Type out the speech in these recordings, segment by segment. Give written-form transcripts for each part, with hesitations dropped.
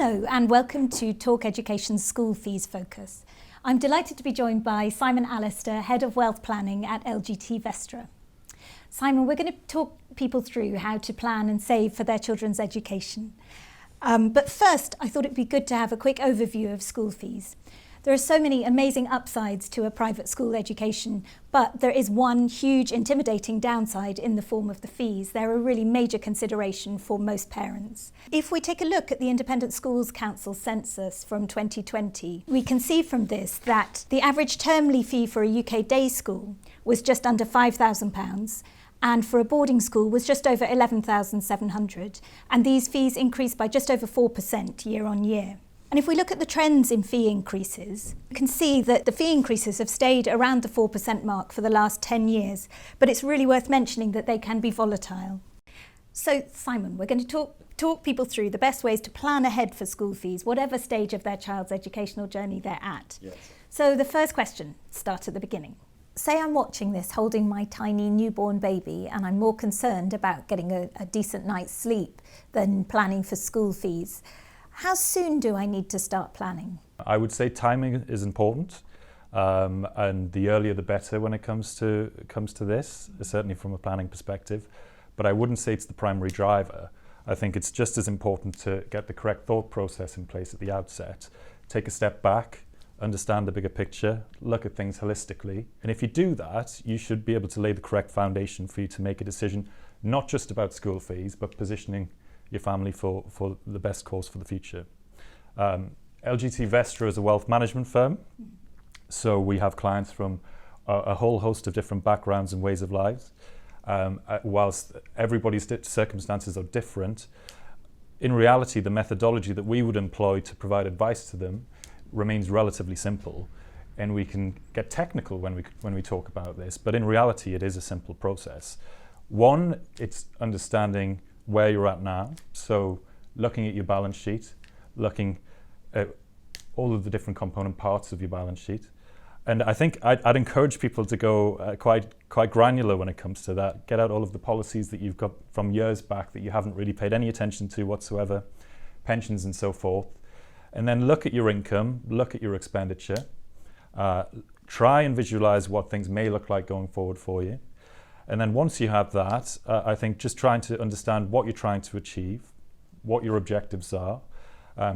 Hello and welcome to Talk Education's School Fees Focus. I'm delighted to be joined by Simon Allister, Head of Wealth Planning at LGT Vestra. Simon, we're going to talk people through how to plan and save for their children's education. But first, I thought it'd be good to have a quick overview of school fees. There are so many amazing upsides to a private school education, but there is one huge intimidating downside in the form of the fees. They're a really major consideration for most parents. If we take a look at the Independent Schools Council census from 2020, we can see from this that the average termly fee for a UK day school was just under £5,000, and for a boarding school was just over £11,700, and these fees increased by just over 4% year on year. And if we look at the trends in fee increases, you can see that the fee increases have stayed around the 4% mark for the last 10 years, but it's really worth mentioning that they can be volatile. So Simon, we're going to talk people through the best ways to plan ahead for school fees, whatever stage of their child's educational journey they're at. Yes. So the first question, start at the beginning. Say I'm watching this holding my tiny newborn baby and I'm more concerned about getting a decent night's sleep than planning for school fees. How soon do I need to start planning? I would say timing is important, and the earlier the better when it comes to this, certainly from a planning perspective. But I wouldn't say it's the primary driver. I think it's just as important to get the correct thought process in place at the outset. Take a step back, understand the bigger picture, look at things holistically. And if you do that, you should be able to lay the correct foundation for you to make a decision, not just about school fees, but positioning your family for the best course for the future. LGT Vestra is a wealth management firm, so we have clients from a whole host of different backgrounds and ways of lives. Whilst everybody's circumstances are different, in reality the methodology that we would employ to provide advice to them remains relatively simple, and we can get technical when we talk about this, but in reality it is a simple process. One, it's understanding where you're at now, so looking at your balance sheet, looking at all of the different component parts of your balance sheet. And I think I'd encourage people to go quite granular when it comes to that. Get out all of the policies that you've got from years back that you haven't really paid any attention to whatsoever, pensions and so forth. And then look at your income, look at your expenditure, try and visualize what things may look like going forward for you. And then once you have that, I think just trying to understand what you're trying to achieve, what your objectives are,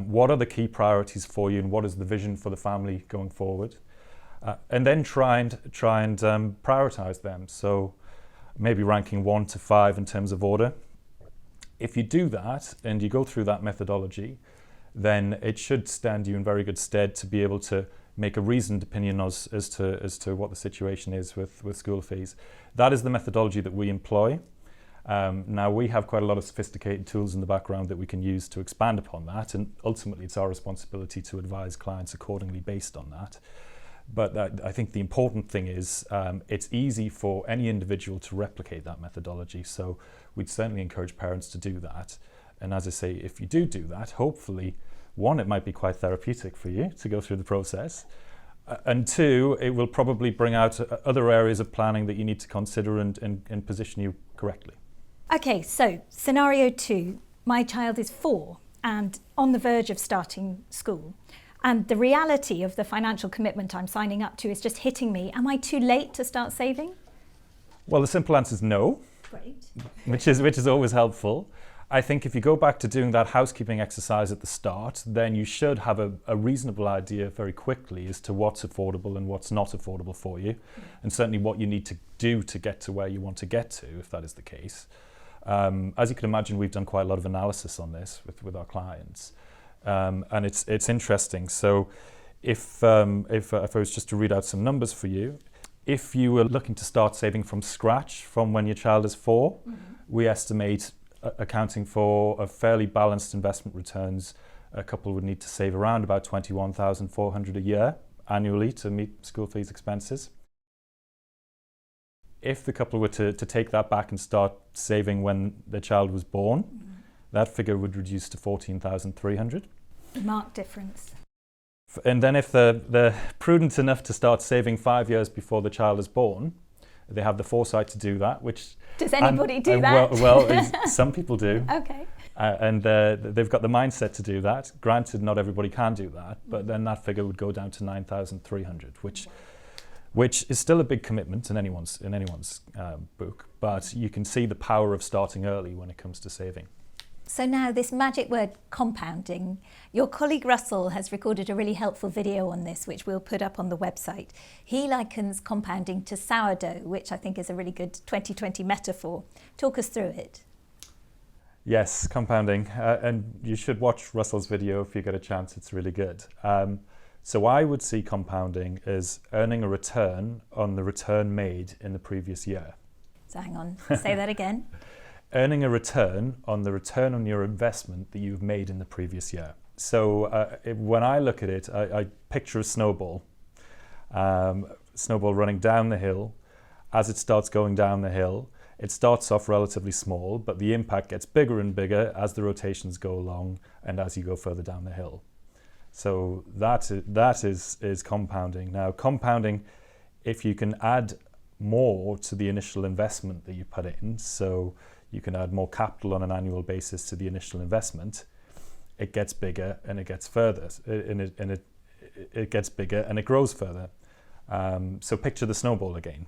what are the key priorities for you, and what is the vision for the family going forward, and then try and prioritize them. So maybe ranking 1 to 5 in terms of order. If you do that and you go through that methodology, then it should stand you in very good stead to be able to make a reasoned opinion as to what the situation is with school fees. That is the methodology that we employ. Now we have quite a lot of sophisticated tools in the background that we can use to expand upon that, and ultimately it's our responsibility to advise clients accordingly based on that. But I think the important thing is it's easy for any individual to replicate that methodology, so we'd certainly encourage parents to do that. And as I say, if you do that, hopefully, 1, it might be quite therapeutic for you to go through the process, and 2, it will probably bring out other areas of planning that you need to consider and position you correctly. Okay, so scenario 2, my child is 4 and on the verge of starting school, and the reality of the financial commitment I'm signing up to is just hitting me. Am I too late to start saving? Well, the simple answer is no. Great. which is always helpful. I think if you go back to doing that housekeeping exercise at the start, then you should have a reasonable idea very quickly as to what's affordable and what's not affordable for you, and certainly what you need to do to get to where you want to get to, if that is the case. As you can imagine, we've done quite a lot of analysis on this with our clients, and it's interesting. So if I was just to read out some numbers for you, if you were looking to start saving from scratch from when your child is 4, we estimate accounting for a fairly balanced investment returns, a couple would need to save around about £21,400 a year annually to meet school fees expenses. If the couple were to take that back and start saving when their child was born, that figure would reduce to £14,300. Marked difference. And then if they're prudent enough to start saving 5 years before the child is born, They have the foresight to do that, which... Does anybody do that? Some people do. Okay. And they've got the mindset to do that. Granted, not everybody can do that, but then that figure would go down to 9,300, which is still a big commitment in anyone's book. But you can see the power of starting early when it comes to saving. So now this magic word compounding, your colleague Russell has recorded a really helpful video on this, which we'll put up on the website. He likens compounding to sourdough, which I think is a really good 2020 metaphor. Talk us through it. Yes, compounding. And you should watch Russell's video if you get a chance. It's really good. So I would see compounding as earning a return on the return made in the previous year. So hang on, say that again. Earning a return on your investment that you've made in the previous year. So when I look at it, I picture a snowball running down the hill. As it starts going down the hill, it starts off relatively small, but the impact gets bigger and bigger as the rotations go along and as you go further down the hill. So that is compounding. Now, compounding, if you can add more to the initial investment that you put in, so you can add more capital on an annual basis to the initial investment, it gets bigger and it gets further, it gets bigger and it grows further. So picture the snowball again.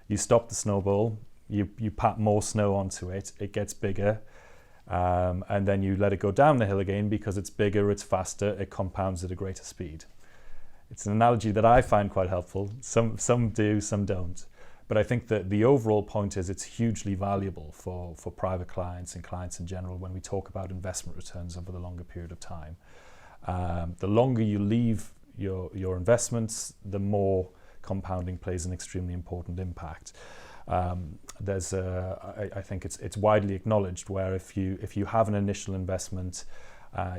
You stop the snowball, you pat more snow onto it, it gets bigger, and then you let it go down the hill again because it's bigger, it's faster, it compounds at a greater speed. It's an analogy that I find quite helpful. Some do, some don't. But I think that the overall point is it's hugely valuable for private clients and clients in general when we talk about investment returns over the longer period of time. The longer you leave your investments, the more compounding plays an extremely important impact. I think it's widely acknowledged where if you have an initial investment,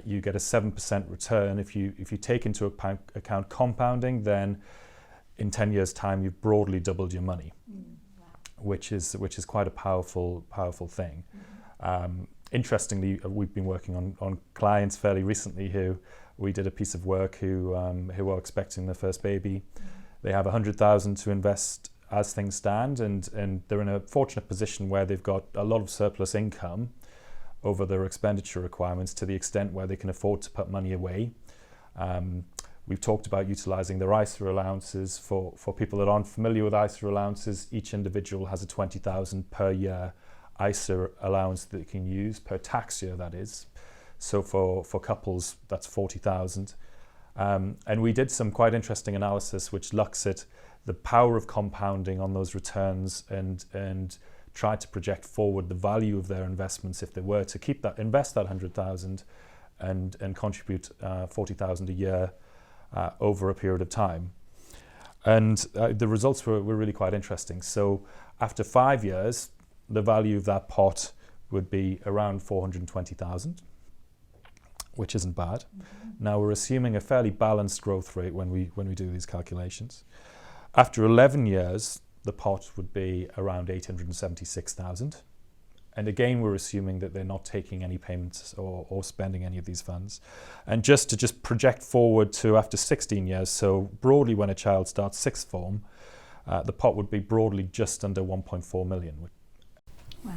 you get a 7% return. If you take into account compounding, then in 10 years' time, you've broadly doubled your money, which is quite a powerful thing. Interestingly, we've been working on clients fairly recently who we did a piece of work who are expecting their first baby. They have 100,000 to invest as things stand, and they're in a fortunate position where they've got a lot of surplus income over their expenditure requirements to the extent where they can afford to put money away. We've talked about utilising their ISA allowances. For people that aren't familiar with ISA allowances, each individual has a 20,000 per year ISA allowance that they can use, per tax year that is. So for couples, that's 40,000. And we did some quite interesting analysis which looks at the power of compounding on those returns and tried to project forward the value of their investments if they were to invest that 100,000 and contribute 40,000 a year over a period of time. And the results were really quite interesting. So after 5 years, the value of that pot would be around 420,000, which isn't bad. Now we're assuming a fairly balanced growth rate when we do these calculations. After 11 years, the pot would be around 876,000. And again, we're assuming that they're not taking any payments or spending any of these funds. And just to project forward to after 16 years, so broadly when a child starts sixth form, the pot would be broadly just under 1.4 million. Wow.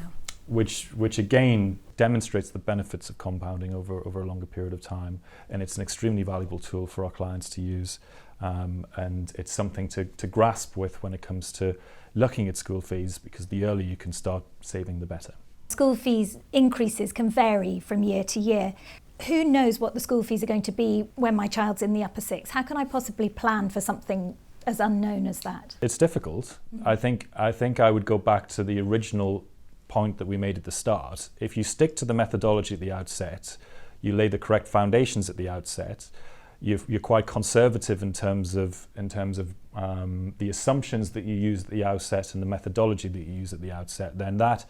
Which again demonstrates the benefits of compounding over a longer period of time. And it's an extremely valuable tool for our clients to use. And it's something to grasp with when it comes to looking at school fees, because the earlier you can start saving, the better. School fees increases can vary from year to year. Who knows what the school fees are going to be when my child's in the upper sixth? How can I possibly plan for something as unknown as that? It's difficult. I think I would go back to the original point that we made at the start. If you stick to the methodology at the outset, you lay the correct foundations at the outset, you're quite conservative in terms of the assumptions that you use at the outset and the methodology that you use at the outset, then that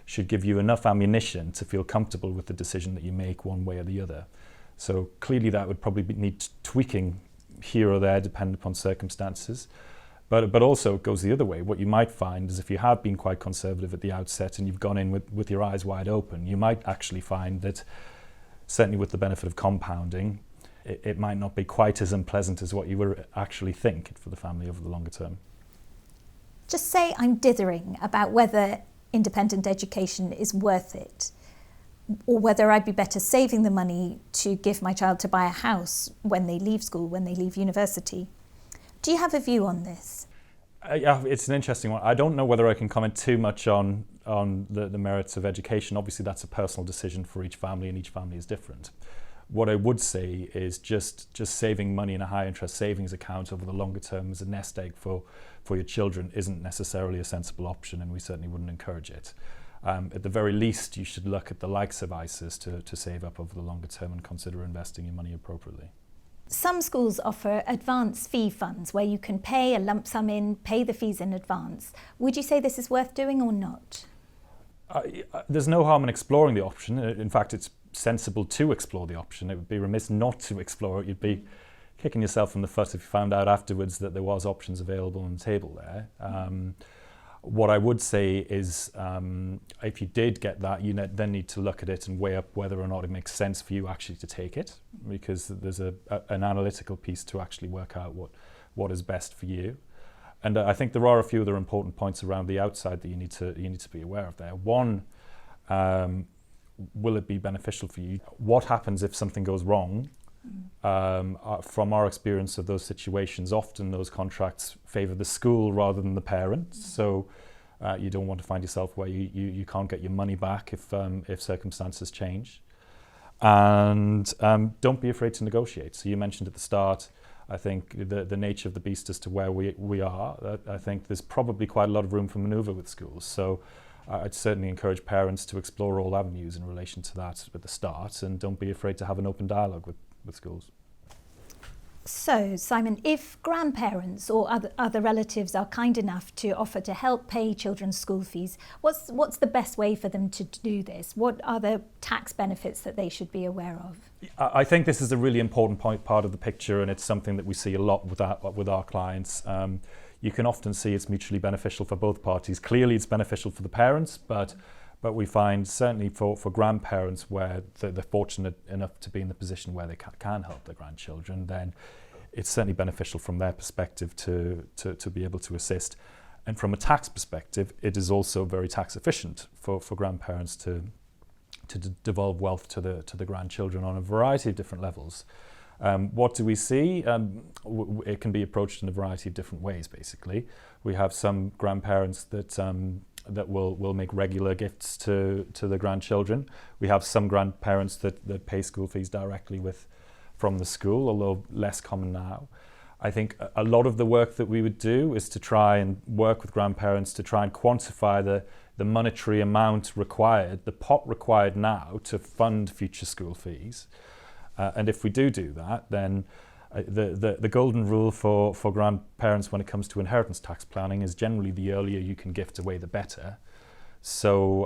should give you enough ammunition to feel comfortable with the decision that you make one way or the other. So clearly that would probably need tweaking here or there depending upon circumstances. But also it goes the other way. What you might find is if you have been quite conservative at the outset and you've gone in with your eyes wide open, you might actually find that, certainly with the benefit of compounding, it might not be quite as unpleasant as what you were actually think for the family over the longer term. Just say I'm dithering about whether independent education is worth it, or whether I'd be better saving the money to give my child to buy a house when they leave school, when they leave university. Do you have a view on this? Yeah, it's an interesting one. I don't know whether I can comment too much on the merits of education. Obviously, that's a personal decision for each family, and each family is different. What I would say is just saving money in a high interest savings account over the longer term as a nest egg for your children isn't necessarily a sensible option, and we certainly wouldn't encourage it. At the very least, you should look at the likes of ISAs to save up over the longer term and consider investing your money appropriately. Some schools offer advance fee funds where you can pay a lump sum in, pay the fees in advance. Would you say this is worth doing or not? There's no harm in exploring the option. In fact, it's sensible to explore the option. It would be remiss not to explore it. You'd be kicking yourself in the foot if you found out afterwards that there was options available on the table there. What I would say is if you did get that, you then need to look at it and weigh up whether or not it makes sense for you actually to take it, because there's an analytical piece to actually work out what is best for you. And I think there are a few other important points around the outside that you need to be aware of there. One, will it be beneficial for you? What happens if something goes wrong? From our experience of those situations, often those contracts favour the school rather than the parents. So you don't want to find yourself where you can't get your money back if circumstances change. And don't be afraid to negotiate. So you mentioned at the start, I think the nature of the beast as to where we are. I think there's probably quite a lot of room for manoeuvre with schools. So I'd certainly encourage parents to explore all avenues in relation to that at the start, and don't be afraid to have an open dialogue with schools. So, Simon, if grandparents or other relatives are kind enough to offer to help pay children's school fees, what's the best way for them to do this? What are the tax benefits that they should be aware of? I think this is a really important part of the picture, and it's something that we see a lot with our clients. You can often see it's mutually beneficial for both parties. Clearly, it's beneficial for the parents, but we find certainly for grandparents where they're fortunate enough to be in the position where they can help their grandchildren, then it's certainly beneficial from their perspective to be able to assist. And from a tax perspective, it is also very tax efficient for grandparents to devolve wealth to the grandchildren on a variety of different levels. What do we see? It can be approached in a variety of different ways, basically. We have some grandparents that will make regular gifts to the grandchildren. We have some grandparents that pay school fees directly from the school, although less common now. I think a lot of the work that we would do is to try and work with grandparents to try and quantify the monetary amount required, the pot required now to fund future school fees. And if we do that, then the golden rule for grandparents when it comes to inheritance tax planning is generally the earlier you can gift away, the better. So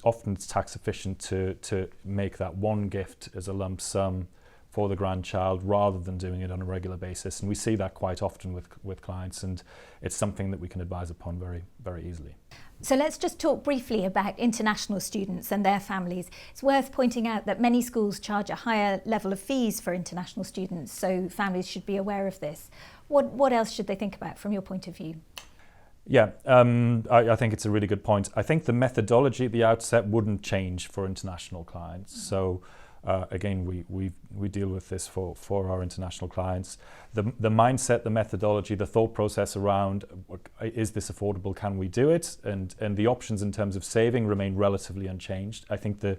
often it's tax efficient to make that one gift as a lump sum for the grandchild rather than doing it on a regular basis. And we see that quite often with clients, and it's something that we can advise upon very, very easily. So let's just talk briefly about international students and their families. It's worth pointing out that many schools charge a higher level of fees for international students, so families should be aware of this. What else should they think about from your point of view? Yeah, I think it's a really good point. I think the methodology at the outset wouldn't change for international clients. Mm-hmm. So again, we deal with this for our international clients. The mindset, the methodology, the thought process around is this affordable, can we do it, and the options in terms of saving remain relatively unchanged. I think the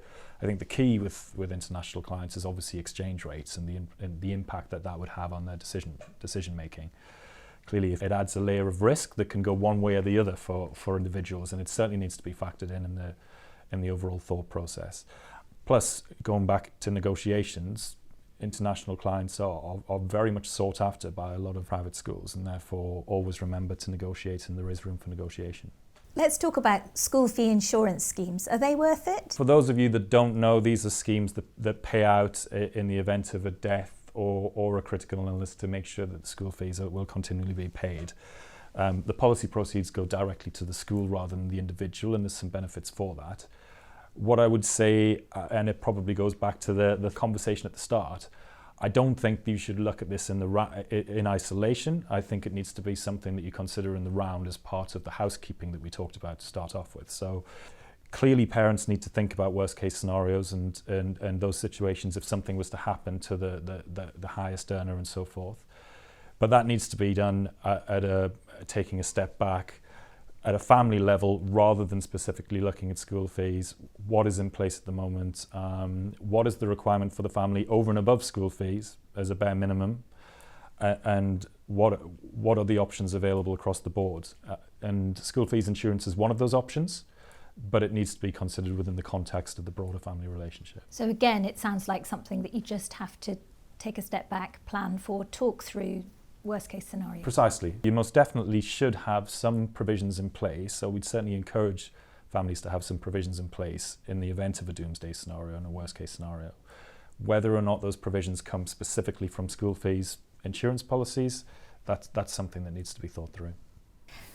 key with international clients is obviously exchange rates and the impact that would have on their decision making. Clearly, if it adds a layer of risk that can go one way or the other for individuals, and it certainly needs to be factored in the overall thought process. Plus, going back to negotiations, international clients are very much sought after by a lot of private schools, and therefore always remember to negotiate, and there is room for negotiation. Let's talk about school fee insurance schemes. Are they worth it? For those of you that don't know, these are schemes that pay out in the event of a death or a critical illness to make sure that the school fees will continually be paid. The policy proceeds go directly to the school rather than the individual, and there's some benefits for that. What I would say, and it probably goes back to the conversation at the start, I don't think you should look at this in isolation. I think it needs to be something that you consider in the round as part of the housekeeping that we talked about to start off with. So clearly parents need to think about worst case scenarios and those situations if something was to happen to the highest earner and so forth. But that needs to be done taking a step back at a family level rather than specifically looking at school fees. What is in place at the moment? What is the requirement for the family over and above school fees as a bare minimum? And what are the options available across the board? And school fees insurance is one of those options, but it needs to be considered within the context of the broader family relationship. So again, it sounds like something that you just have to take a step back, plan for, talk through worst case scenario. Precisely. You most definitely should have some provisions in place, so we'd certainly encourage families to have some provisions in place in the event of a doomsday scenario and a worst case scenario. Whether or not those provisions come specifically from school fees insurance policies, that's something that needs to be thought through.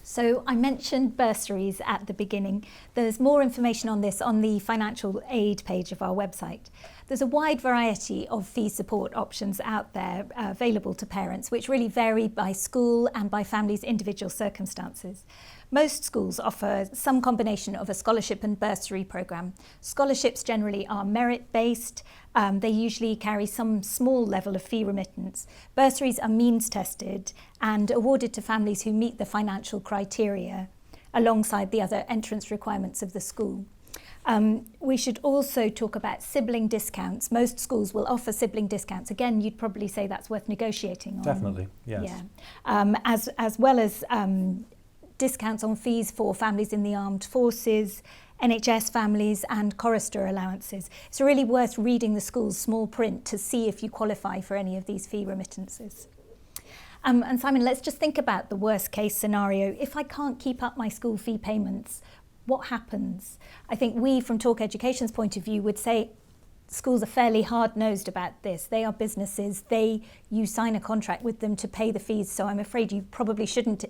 So I mentioned bursaries at the beginning. There's more information on this on the financial aid page of our website. There's a wide variety of fee support options out there available to parents, which really vary by school and by families' individual circumstances. Most schools offer some combination of a scholarship and bursary programme. Scholarships generally are merit-based. They usually carry some small level of fee remittance. Bursaries are means-tested and awarded to families who meet the financial criteria alongside the other entrance requirements of the school. We should also talk about sibling discounts. Most schools will offer sibling discounts. Again, you'd probably say that's worth negotiating on. Definitely, yes. Yeah. As well as discounts on fees for families in the armed forces, NHS families and chorister allowances. It's really worth reading the school's small print to see if you qualify for any of these fee remittances. And Simon, let's just think about the worst case scenario. If I can't keep up my school fee payments, what happens? I think we, from Talk Education's point of view, would say schools are fairly hard-nosed about this. They are businesses. You sign a contract with them to pay the fees, so I'm afraid you probably shouldn't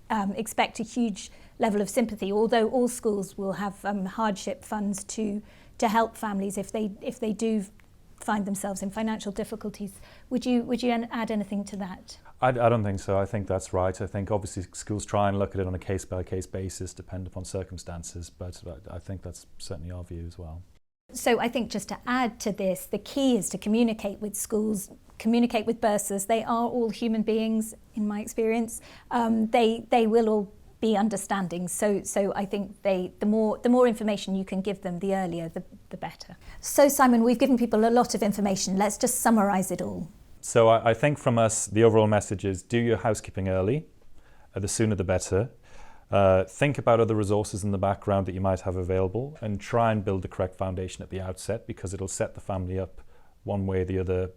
expect a huge level of sympathy, although all schools will have hardship funds to help families if they do find themselves in financial difficulties. Would you add anything to that? I don't think so. I think that's right. I think obviously schools try and look at it on a case-by-case basis, depending upon circumstances, but I think that's certainly our view as well. So I think just to add to this, the key is to communicate with schools, communicate with bursars. They are all human beings, in my experience. They will all be understanding. So I think the more information you can give them, the earlier, the better. So Simon, we've given people a lot of information. Let's just summarise it all. So I think from us, the overall message is do your housekeeping early. The sooner the better. Think about other resources in the background that you might have available and try and build the correct foundation at the outset, because it'll set the family up one way or the other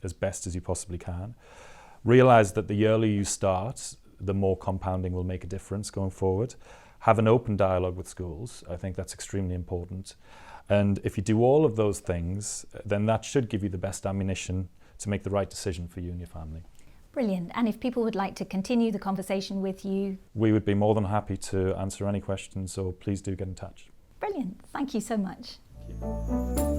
as best as you possibly can. Realise that the earlier you start, the more compounding will make a difference going forward. Have an open dialogue with schools. I think that's extremely important. And if you do all of those things, then that should give you the best ammunition to make the right decision for you and your family. Brilliant. And if people would like to continue the conversation with you, we would be more than happy to answer any questions, so please do get in touch. Brilliant. Thank you so much. Thank you.